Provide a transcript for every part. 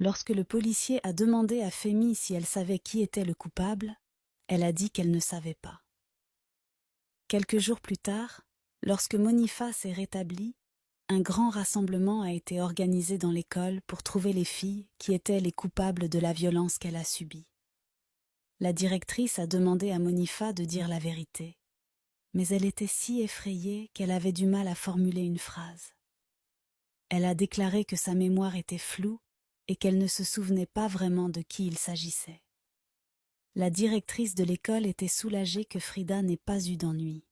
Lorsque le policier a demandé à Femi si elle savait qui était le coupable, elle a dit qu'elle ne savait pas. Quelques jours plus tard, lorsque Monifa s'est rétablie, un grand rassemblement a été organisé dans l'école pour trouver les filles qui étaient les coupables de la violence qu'elle a subie. La directrice a demandé à Monifa de dire la vérité, mais elle était si effrayée qu'elle avait du mal à formuler une phrase. Elle a déclaré que sa mémoire était floue et qu'elle ne se souvenait pas vraiment de qui il s'agissait. La directrice de l'école était soulagée que Frida n'ait pas eu d'ennui.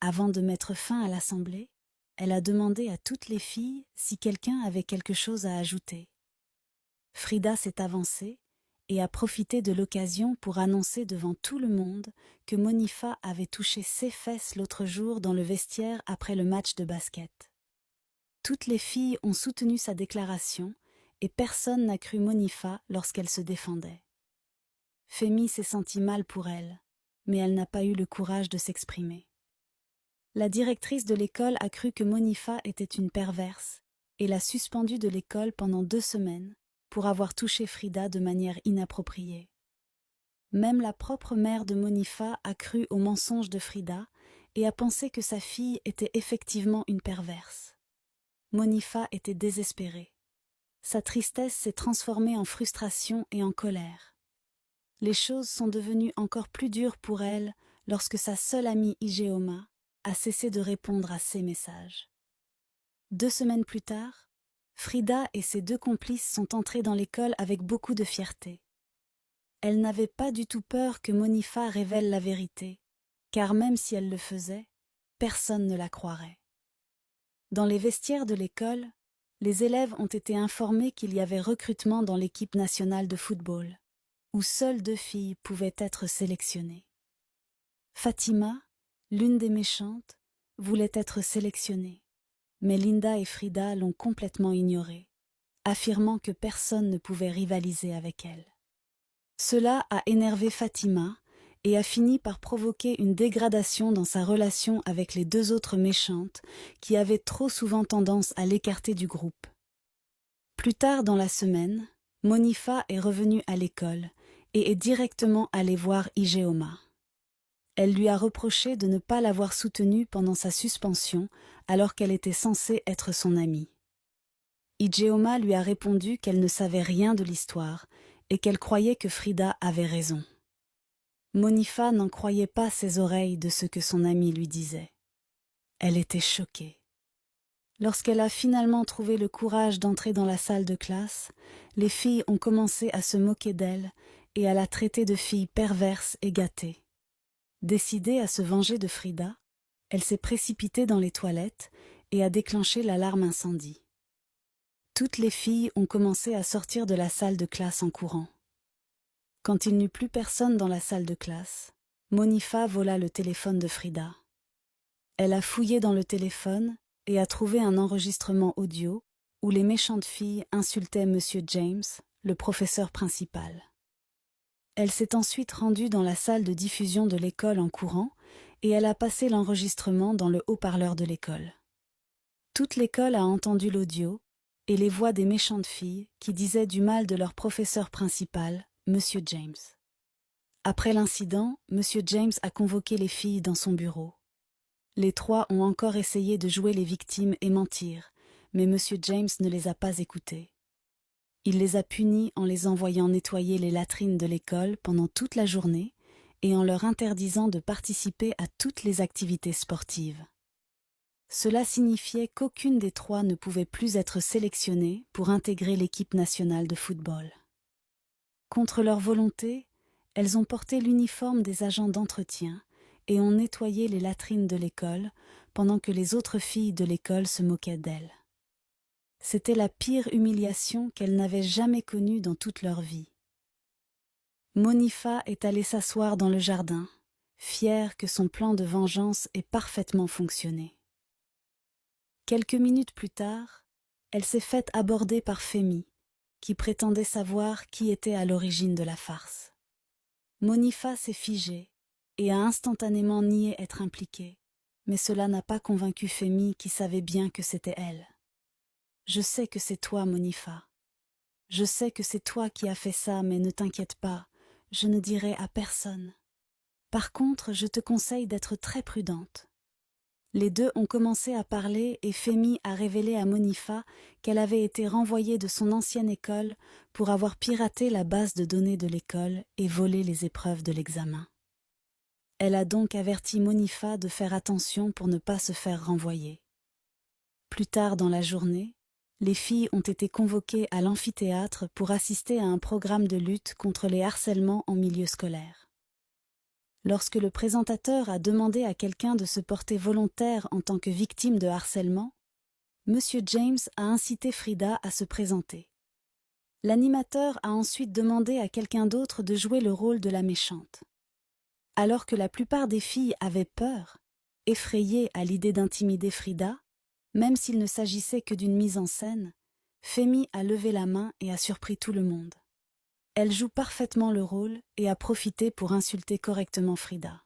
Avant de mettre fin à l'assemblée, elle a demandé à toutes les filles si quelqu'un avait quelque chose à ajouter. Frida s'est avancée et a profité de l'occasion pour annoncer devant tout le monde que Monifa avait touché ses fesses l'autre jour dans le vestiaire après le match de basket. Toutes les filles ont soutenu sa déclaration et personne n'a cru Monifa lorsqu'elle se défendait. Femi s'est sentie mal pour elle, mais elle n'a pas eu le courage de s'exprimer. La directrice de l'école a cru que Monifa était une perverse et l'a suspendue de l'école pendant 2 semaines pour avoir touché Frida de manière inappropriée. Même la propre mère de Monifa a cru au mensonge de Frida et a pensé que sa fille était effectivement une perverse. Monifa était désespérée. Sa tristesse s'est transformée en frustration et en colère. Les choses sont devenues encore plus dures pour elle lorsque sa seule amie Ijeoma a cessé de répondre à ses messages. 2 semaines plus tard, Frida et ses 2 complices sont entrés dans l'école avec beaucoup de fierté. Elle n'avait pas du tout peur que Monifa révèle la vérité, car même si elle le faisait, personne ne la croirait. Dans les vestiaires de l'école, les élèves ont été informés qu'il y avait recrutement dans l'équipe nationale de football, où seules 2 filles pouvaient être sélectionnées. Fatima, l'une des méchantes, voulait être sélectionnée, mais Linda et Frida l'ont complètement ignorée, affirmant que personne ne pouvait rivaliser avec elle. Cela a énervé Fatima et a fini par provoquer une dégradation dans sa relation avec les 2 autres méchantes qui avaient trop souvent tendance à l'écarter du groupe. Plus tard dans la semaine, Monifa est revenue à l'école et est directement allée voir Ijeoma. Elle lui a reproché de ne pas l'avoir soutenue pendant sa suspension alors qu'elle était censée être son amie. Ijeoma lui a répondu qu'elle ne savait rien de l'histoire et qu'elle croyait que Frida avait raison. Monifa n'en croyait pas ses oreilles de ce que son amie lui disait. Elle était choquée. Lorsqu'elle a finalement trouvé le courage d'entrer dans la salle de classe, les filles ont commencé à se moquer d'elle et à la traiter de fille perverse et gâtée. Décidée à se venger de Frida, elle s'est précipitée dans les toilettes et a déclenché l'alarme incendie. Toutes les filles ont commencé à sortir de la salle de classe en courant. Quand il n'y eut plus personne dans la salle de classe, Monifa vola le téléphone de Frida. Elle a fouillé dans le téléphone et a trouvé un enregistrement audio où les méchantes filles insultaient Monsieur James, le professeur principal. Elle s'est ensuite rendue dans la salle de diffusion de l'école en courant et elle a passé l'enregistrement dans le haut-parleur de l'école. Toute l'école a entendu l'audio et les voix des méchantes filles qui disaient du mal de leur professeur principal, Monsieur James. Après l'incident, Monsieur James a convoqué les filles dans son bureau. Les 3 ont encore essayé de jouer les victimes et mentir, mais Monsieur James ne les a pas écoutées. Il les a punies en les envoyant nettoyer les latrines de l'école pendant toute la journée et en leur interdisant de participer à toutes les activités sportives. Cela signifiait qu'aucune des 3 ne pouvait plus être sélectionnée pour intégrer l'équipe nationale de football. Contre leur volonté, elles ont porté l'uniforme des agents d'entretien et ont nettoyé les latrines de l'école pendant que les autres filles de l'école se moquaient d'elles. C'était la pire humiliation qu'elles n'avaient jamais connue dans toute leur vie. Monifa est allée s'asseoir dans le jardin, fière que son plan de vengeance ait parfaitement fonctionné. Quelques minutes plus tard, elle s'est faite aborder par Femi, qui prétendait savoir qui était à l'origine de la farce. Monifa s'est figée et a instantanément nié être impliquée, mais cela n'a pas convaincu Femi qui savait bien que c'était elle. « Je sais que c'est toi, Monifa. Je sais que c'est toi qui as fait ça, mais ne t'inquiète pas, je ne dirai à personne. Par contre, je te conseille d'être très prudente. » Les deux ont commencé à parler et Femi a révélé à Monifa qu'elle avait été renvoyée de son ancienne école pour avoir piraté la base de données de l'école et volé les épreuves de l'examen. Elle a donc averti Monifa de faire attention pour ne pas se faire renvoyer. Plus tard dans la journée, les filles ont été convoquées à l'amphithéâtre pour assister à un programme de lutte contre les harcèlements en milieu scolaire. Lorsque le présentateur a demandé à quelqu'un de se porter volontaire en tant que victime de harcèlement, M. James a incité Frida à se présenter. L'animateur a ensuite demandé à quelqu'un d'autre de jouer le rôle de la méchante. Alors que la plupart des filles avaient peur, effrayées à l'idée d'intimider Frida, même s'il ne s'agissait que d'une mise en scène, Femi a levé la main et a surpris tout le monde. Elle joue parfaitement le rôle et a profité pour insulter correctement Frida.